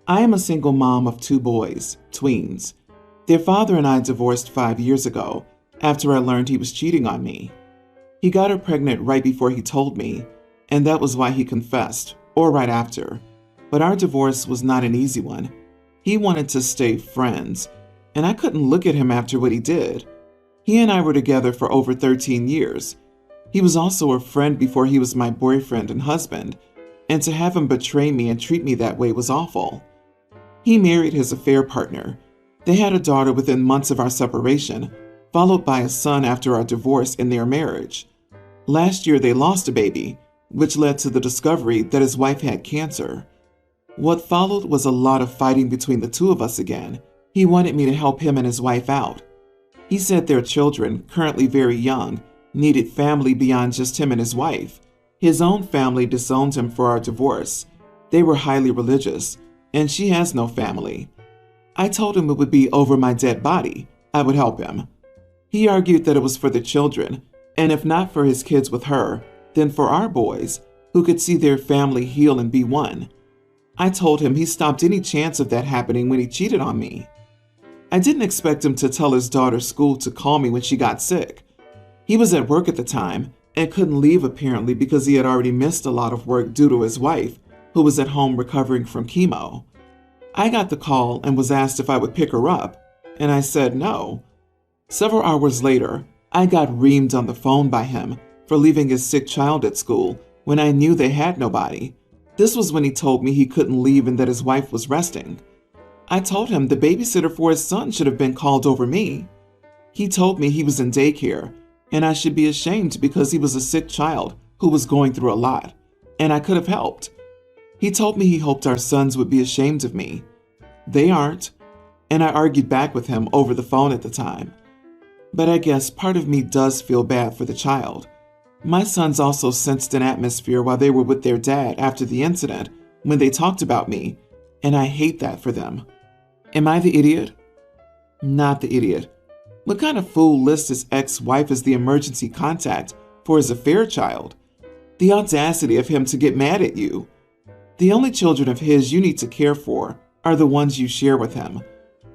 I am a single mom of two boys, tweens. Their father and I divorced 5 years ago after I learned he was cheating on me. He got her pregnant right before he told me, and that was why he confessed, or right after. But our divorce was not an easy one. He wanted to stay friends, and I couldn't look at him after what he did. He and I were together for over 13 years. He was also a friend before he was my boyfriend and husband, and to have him betray me and treat me that way was awful. He married his affair partner. They had a daughter within months of our separation, followed by a son after our divorce in their marriage. Last year they lost a baby, which led to the discovery that his wife had cancer. What followed was a lot of fighting between the two of us again. He wanted me to help him and his wife out. He said their children, currently very young, needed family beyond just him and his wife. His own family disowned him for our divorce. They were highly religious, and she has no family. I told him it would be over my dead body. I would help him. He argued that it was for the children, and if not for his kids with her, then for our boys, who could see their family heal and be one. I told him he stopped any chance of that happening when he cheated on me. I didn't expect him to tell his daughter's school to call me when she got sick. He was at work at the time and couldn't leave apparently because he had already missed a lot of work due to his wife, who was at home recovering from chemo. I got the call and was asked if I would pick her up, and I said no. Several hours later, I got reamed on the phone by him for leaving his sick child at school when I knew they had nobody. This was when he told me he couldn't leave and that his wife was resting. I told him the babysitter for his son should have been called over me. He told me he was in daycare and I should be ashamed because he was a sick child who was going through a lot, and I could have helped. He told me he hoped our sons would be ashamed of me. They aren't, and I argued back with him over the phone at the time. But I guess part of me does feel bad for the child. My sons also sensed an atmosphere while they were with their dad after the incident when they talked about me, and I hate that for them. Am I the idiot? Not the idiot. What kind of fool lists his ex-wife as the emergency contact for his affair child? The audacity of him to get mad at you. The only children of his you need to care for are the ones you share with him.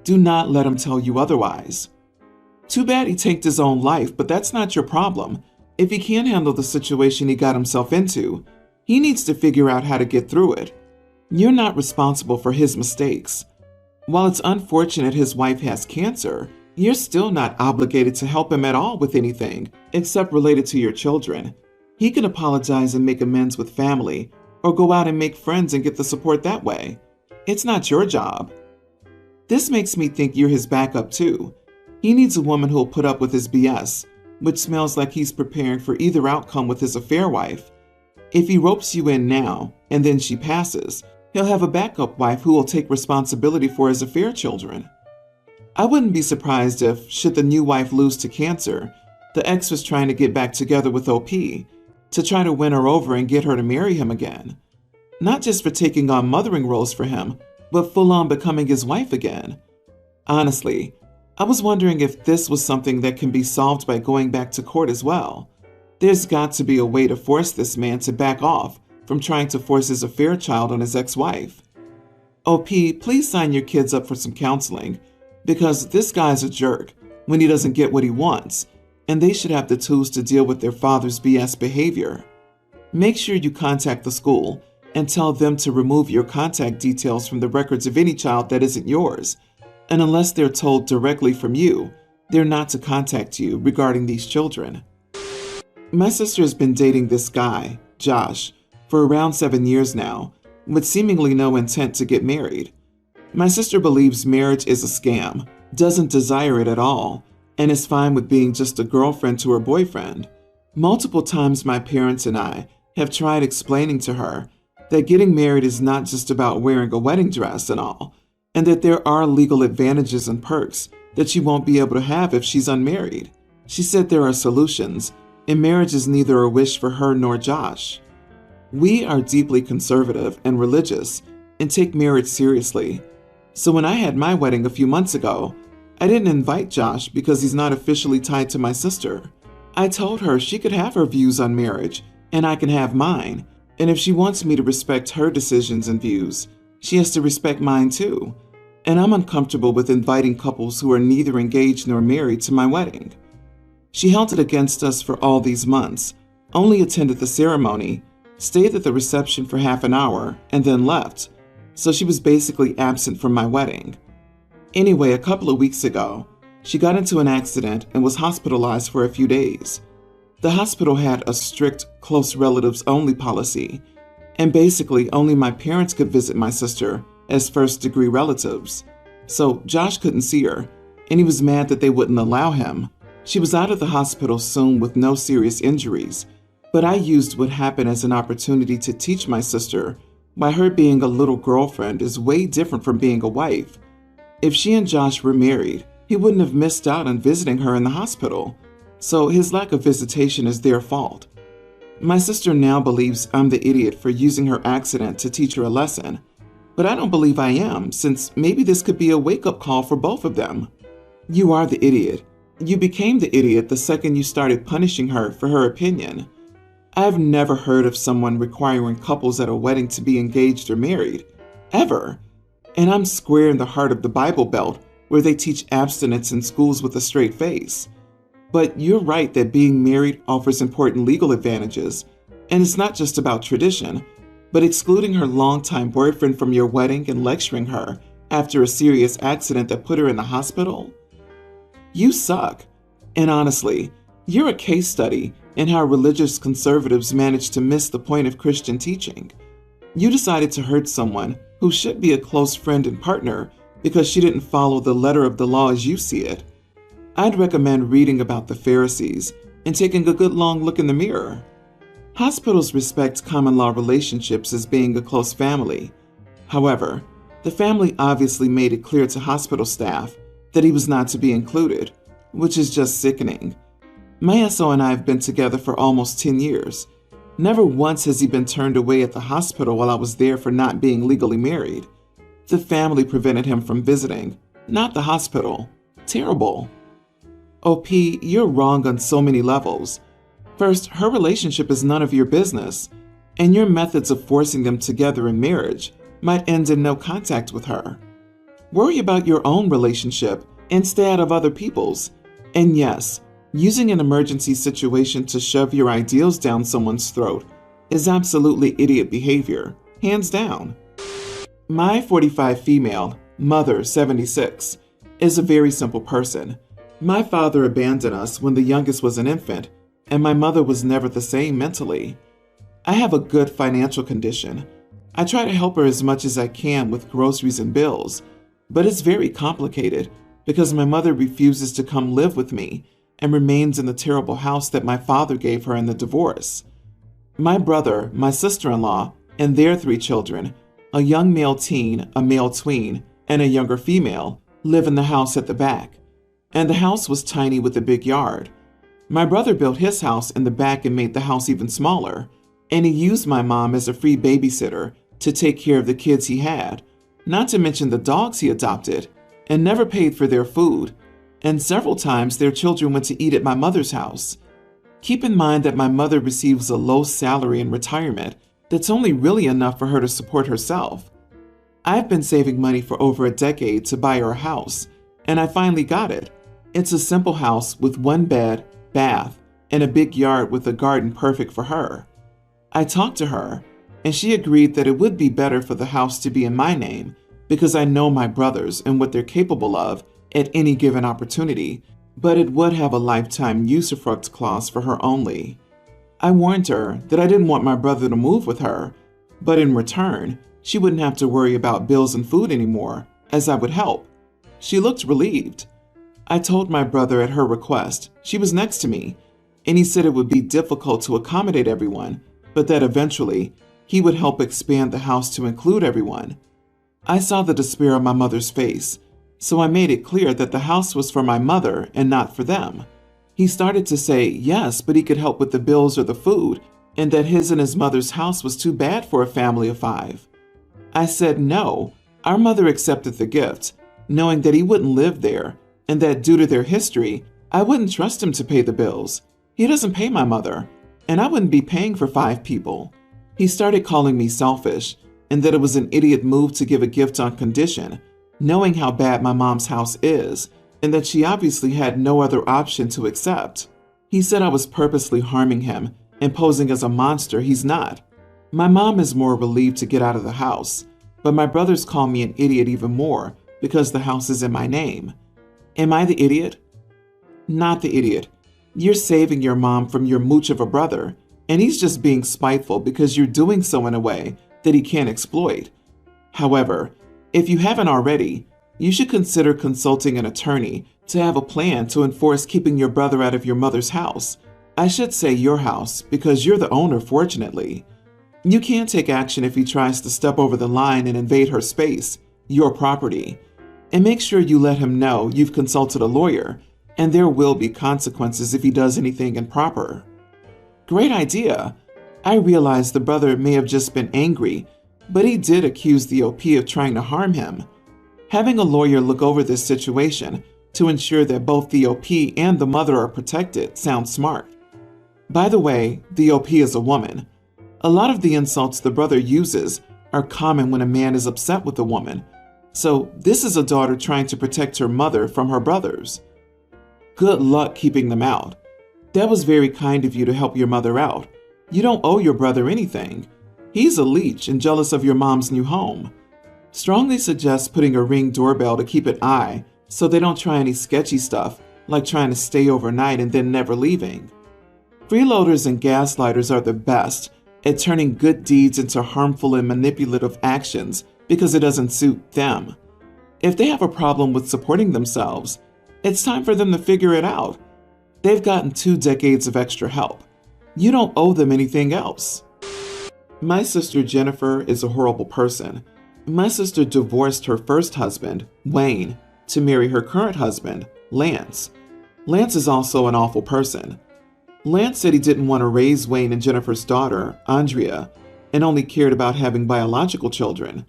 Do not let him tell you otherwise. Too bad he tanked his own life, but that's not your problem. If he can't handle the situation he got himself into, he needs to figure out how to get through it. You're not responsible for his mistakes. While it's unfortunate his wife has cancer, you're still not obligated to help him at all with anything except related to your children. He can apologize and make amends with family, or go out and make friends and get the support that way. It's not your job. This makes me think you're his backup too. He needs a woman who'll put up with his BS, which smells like he's preparing for either outcome with his affair wife. If he ropes you in now, and then she passes, he'll have a backup wife who will take responsibility for his affair children. I wouldn't be surprised if, should the new wife lose to cancer, the ex was trying to get back together with OP to try to win her over and get her to marry him again. Not just for taking on mothering roles for him, but full on becoming his wife again. Honestly, I was wondering if this was something that can be solved by going back to court as well. There's got to be a way to force this man to back off from trying to force his affair child on his ex-wife. OP, please sign your kids up for some counseling, because this guy's a jerk when he doesn't get what he wants, and they should have the tools to deal with their father's BS behavior. Make sure you contact the school and tell them to remove your contact details from the records of any child that isn't yours, and unless they're told directly from you, they're not to contact you regarding these children. My sister has been dating this guy, Josh, for around 7 years now, with seemingly no intent to get married. My sister believes marriage is a scam, doesn't desire it at all, and is fine with being just a girlfriend to her boyfriend. Multiple times my parents and I have tried explaining to her that getting married is not just about wearing a wedding dress and all, and that there are legal advantages and perks that she won't be able to have if she's unmarried. She said there are solutions, and marriage is neither a wish for her nor Josh. We are deeply conservative and religious and take marriage seriously. So when I had my wedding a few months ago, I didn't invite Josh because he's not officially tied to my sister. I told her she could have her views on marriage and I can have mine, and if she wants me to respect her decisions and views, she has to respect mine too. And I'm uncomfortable with inviting couples who are neither engaged nor married to my wedding. She held it against us for all these months, only attended the ceremony, stayed at the reception for half an hour, and then left. So she was basically absent from my wedding. Anyway, a couple of weeks ago, she got into an accident and was hospitalized for a few days. The hospital had a strict close relatives only policy, and basically only my parents could visit my sister as first-degree relatives. So Josh couldn't see her, and he was mad that they wouldn't allow him. She was out of the hospital soon with no serious injuries, but I used what happened as an opportunity to teach my sister why her being a little girlfriend is way different from being a wife. If she and Josh were married, he wouldn't have missed out on visiting her in the hospital, so his lack of visitation is their fault. My sister now believes I'm the idiot for using her accident to teach her a lesson, but I don't believe I am, since maybe this could be a wake-up call for both of them. You are the idiot. You became the idiot the second you started punishing her for her opinion. I've never heard of someone requiring couples at a wedding to be engaged or married, ever. And I'm square in the heart of the Bible Belt, where they teach abstinence in schools with a straight face. But you're right that being married offers important legal advantages, and it's not just about tradition, but excluding her longtime boyfriend from your wedding and lecturing her after a serious accident that put her in the hospital? You suck. And honestly, you're a case study in how religious conservatives manage to miss the point of Christian teaching. You decided to hurt someone who should be a close friend and partner because she didn't follow the letter of the law as you see it. I'd recommend reading about the Pharisees and taking a good long look in the mirror. Hospitals respect common law relationships as being a close family. However, the family obviously made it clear to hospital staff that he was not to be included, which is just sickening. My SO and I have been together for almost 10 years. Never once has he been turned away at the hospital while I was there for not being legally married. The family prevented him from visiting, not the hospital. Terrible. OP, you're wrong on so many levels. First, her relationship is none of your business, and your methods of forcing them together in marriage might end in no contact with her. Worry about your own relationship and stay out of other people's. And yes, using an emergency situation to shove your ideals down someone's throat is absolutely idiot behavior, hands down. My 45 female, mother 76, is a very simple person. My father abandoned us when the youngest was an infant, and my mother was never the same mentally. I have a good financial condition. I try to help her as much as I can with groceries and bills, but it's very complicated because my mother refuses to come live with me and remains in the terrible house that my father gave her in the divorce. My brother, my sister-in-law, and their 3 children, a young male teen, a male tween, and a younger female, live in the house at the back. And the house was tiny with a big yard. My brother built his house in the back and made the house even smaller, and he used my mom as a free babysitter to take care of the kids he had, not to mention the dogs he adopted, and never paid for their food, and several times their children went to eat at my mother's house. Keep in mind that my mother receives a low salary in retirement that's only really enough for her to support herself. I've been saving money for over a decade to buy her a house, and I finally got it. It's a simple house with 1 bed, bath, and a big yard with a garden perfect for her. I talked to her, and she agreed that it would be better for the house to be in my name because I know my brothers and what they're capable of at any given opportunity, but it would have a lifetime usufruct clause for her only. I warned her that I didn't want my brother to move with her, but in return, she wouldn't have to worry about bills and food anymore, as I would help. She looked relieved. I told my brother at her request she was next to me, and he said it would be difficult to accommodate everyone, but that eventually he would help expand the house to include everyone. I saw the despair on my mother's face, so I made it clear that the house was for my mother and not for them. He started to say yes, but he could help with the bills or the food, and that his and his mother's house was too bad for a family of 5. I said no. Our mother accepted the gift, knowing that he wouldn't live there, and that due to their history, I wouldn't trust him to pay the bills. He doesn't pay my mother, and I wouldn't be paying for 5 people. He started calling me selfish, and that it was an idiot move to give a gift on condition, knowing how bad my mom's house is, and that she obviously had no other option to accept. He said I was purposely harming him and posing as a monster he's not. My mom is more relieved to get out of the house, but my brothers call me an idiot even more because the house is in my name. Am I the idiot? Not the idiot. You're saving your mom from your mooch of a brother, and he's just being spiteful because you're doing so in a way that he can't exploit. However, if you haven't already, you should consider consulting an attorney to have a plan to enforce keeping your brother out of your mother's house. I should say your house because you're the owner, fortunately. You can take action if he tries to step over the line and invade her space, your property. And make sure you let him know you've consulted a lawyer, and there will be consequences if he does anything improper. Great idea. I realize the brother may have just been angry, but he did accuse the OP of trying to harm him. Having a lawyer look over this situation to ensure that both the OP and the mother are protected sounds smart. By the way, the OP is a woman. A lot of the insults the brother uses are common when a man is upset with a woman, so this is a daughter trying to protect her mother from her brothers. Good luck keeping them out. That was very kind of you to help your mother out. You don't owe your brother anything. He's a leech and jealous of your mom's new home. Strongly suggest putting a Ring doorbell to keep an eye so they don't try any sketchy stuff like trying to stay overnight and then never leaving. Freeloaders and gaslighters are the best at turning good deeds into harmful and manipulative actions because it doesn't suit them. If they have a problem with supporting themselves, it's time for them to figure it out. They've gotten 2 decades of extra help. You don't owe them anything else. My sister Jennifer is a horrible person. My sister divorced her first husband, Wayne, to marry her current husband, Lance. Lance is also an awful person. Lance said he didn't want to raise Wayne and Jennifer's daughter, Andrea, and only cared about having biological children.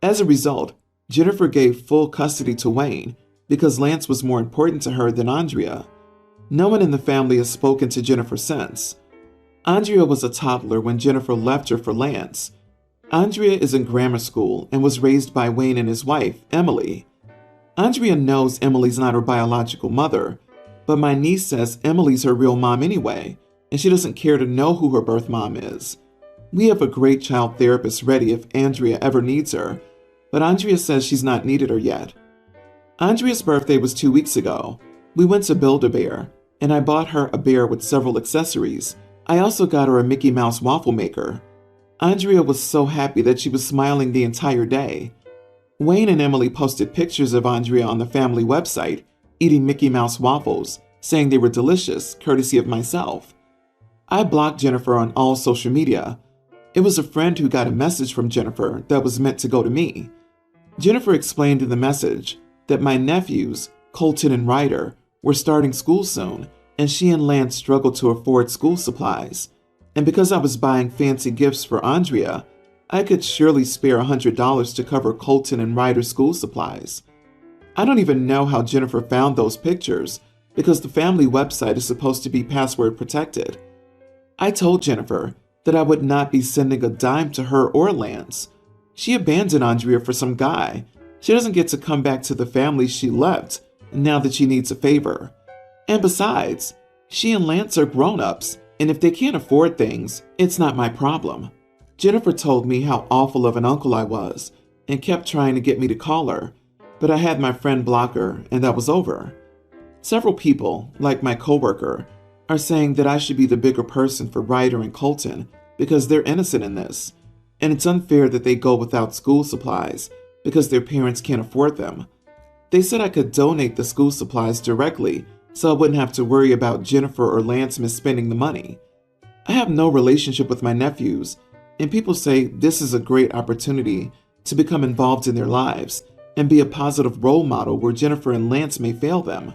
As a result, Jennifer gave full custody to Wayne because Lance was more important to her than Andrea. No one in the family has spoken to Jennifer since. Andrea was a toddler when Jennifer left her for Lance. Andrea is in grammar school and was raised by Wayne and his wife, Emily. Andrea knows Emily's not her biological mother, but my niece says Emily's her real mom anyway, and she doesn't care to know who her birth mom is. We have a great child therapist ready if Andrea ever needs her, but Andrea says she's not needed her yet. Andrea's birthday was 2 weeks ago. We went to Build-A-Bear, and I bought her a bear with several accessories. I also got her a Mickey Mouse waffle maker. Andrea was so happy that she was smiling the entire day. Wayne and Emily posted pictures of Andrea on the family website, eating Mickey Mouse waffles, saying they were delicious, courtesy of myself. I blocked Jennifer on all social media. It was a friend who got a message from Jennifer that was meant to go to me. Jennifer explained in the message that my nephews, Colton and Ryder, were starting school soon, and she and Lance struggled to afford school supplies. And because I was buying fancy gifts for Andrea, I could surely spare $100 to cover Colton and Ryder's school supplies. I don't even know how Jennifer found those pictures because the family website is supposed to be password protected. I told Jennifer that I would not be sending a dime to her or Lance. She abandoned Andrea for some guy. She doesn't get to come back to the family she left now that she needs a favor. And besides, she and Lance are grown-ups, and if they can't afford things, it's not my problem. Jennifer told me how awful of an uncle I was and kept trying to get me to call her, but I had my friend block her, and that was over. Several people, like my coworker, are saying that I should be the bigger person for Ryder and Colton because they're innocent in this, and it's unfair that they go without school supplies because their parents can't afford them. They said I could donate the school supplies directly so I wouldn't have to worry about Jennifer or Lance misspending the money. I have no relationship with my nephews, and people say this is a great opportunity to become involved in their lives and be a positive role model where Jennifer and Lance may fail them.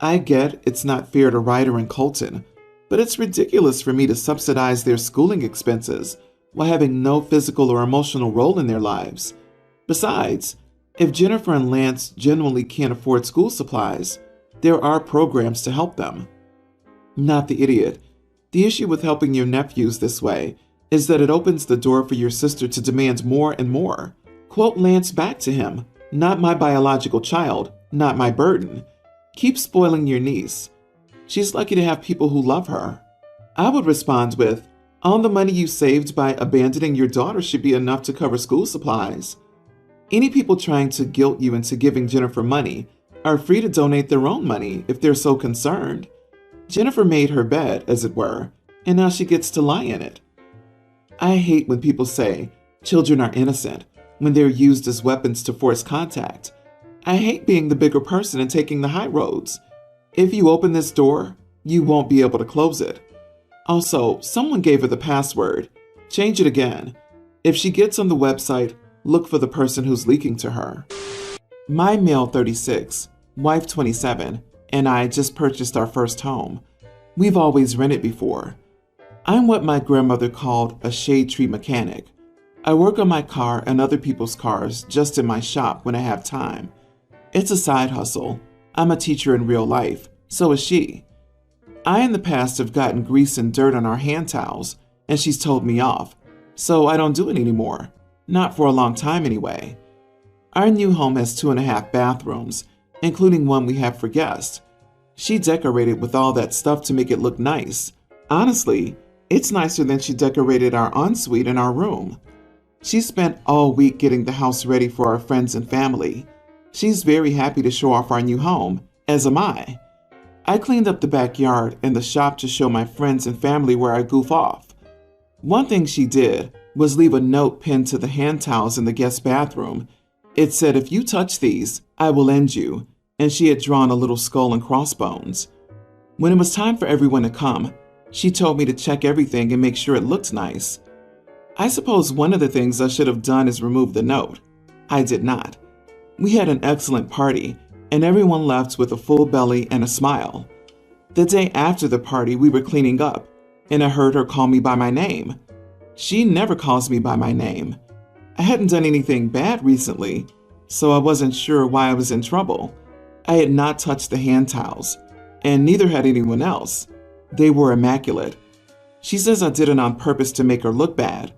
I get it's not fair to Ryder and Colton, but it's ridiculous for me to subsidize their schooling expenses while having no physical or emotional role in their lives. Besides, if Jennifer and Lance genuinely can't afford school supplies, there are programs to help them. Not the idiot. The issue with helping your nephews this way is that it opens the door for your sister to demand more and more. Quote Lance back to him, "Not my biological child, not my burden. Keep spoiling your niece. She's lucky to have people who love her." I would respond with, "All the money you saved by abandoning your daughter should be enough to cover school supplies." Any people trying to guilt you into giving Jennifer money are free to donate their own money if they're so concerned. Jennifer made her bed, as it were, and now she gets to lie in it. I hate when people say children are innocent when they're used as weapons to force contact. I hate being the bigger person and taking the high roads. If you open this door, you won't be able to close it. Also, someone gave her the password. Change it again. If she gets on the website, look for the person who's leaking to her. My male 36, wife 27, and I just purchased our first home. We've always rented before. I'm what my grandmother called a shade tree mechanic. I work on my car and other people's cars just in my shop when I have time. It's a side hustle. I'm a teacher in real life, so is she. I in the past have gotten grease and dirt on our hand towels, and she's told me off, so I don't do it anymore. Not for a long time anyway. Our new home has 2.5 bathrooms, including one we have for guests. She decorated with all that stuff to make it look nice. Honestly, it's nicer than she decorated our ensuite in our room. She spent all week getting the house ready for our friends and family. She's very happy to show off our new home, as am I. I cleaned up the backyard and the shop to show my friends and family where I goof off. One thing she did was leave a note pinned to the hand towels in the guest bathroom. It said, "If you touch these, I will end you," and she had drawn a little skull and crossbones. When it was time for everyone to come, she told me to check everything and make sure it looked nice. I suppose one of the things I should have done is remove the note. I did not. We had an excellent party, and everyone left with a full belly and a smile. The day after the party, we were cleaning up, and I heard her call me by my name. She never calls me by my name. I hadn't done anything bad recently, so I wasn't sure why I was in trouble. I had not touched the hand towels, and neither had anyone else. They were immaculate. She says I did it on purpose to make her look bad.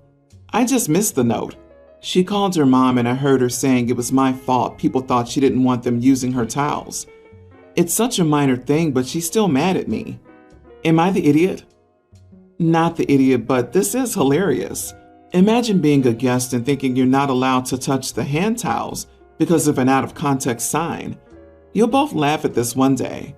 I just missed the note. She called her mom and I heard her saying it was my fault people thought she didn't want them using her towels. It's such a minor thing, but she's still mad at me. Am I the idiot? Not the idiot, but this is hilarious. Imagine being a guest and thinking you're not allowed to touch the hand towels because of an out-of-context sign. You'll both laugh at this one day.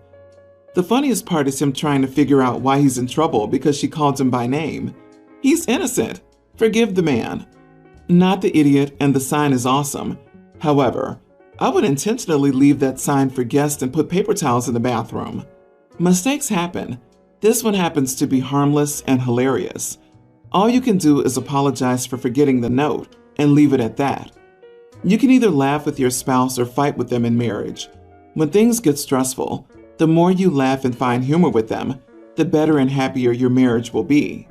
The funniest part is him trying to figure out why he's in trouble because she called him by name. He's innocent. Forgive the man. Not the idiot, and the sign is awesome. However, I would intentionally leave that sign for guests and put paper towels in the bathroom. Mistakes happen. This one happens to be harmless and hilarious. All you can do is apologize for forgetting the note and leave it at that. You can either laugh with your spouse or fight with them in marriage. When things get stressful, the more you laugh and find humor with them, the better and happier your marriage will be.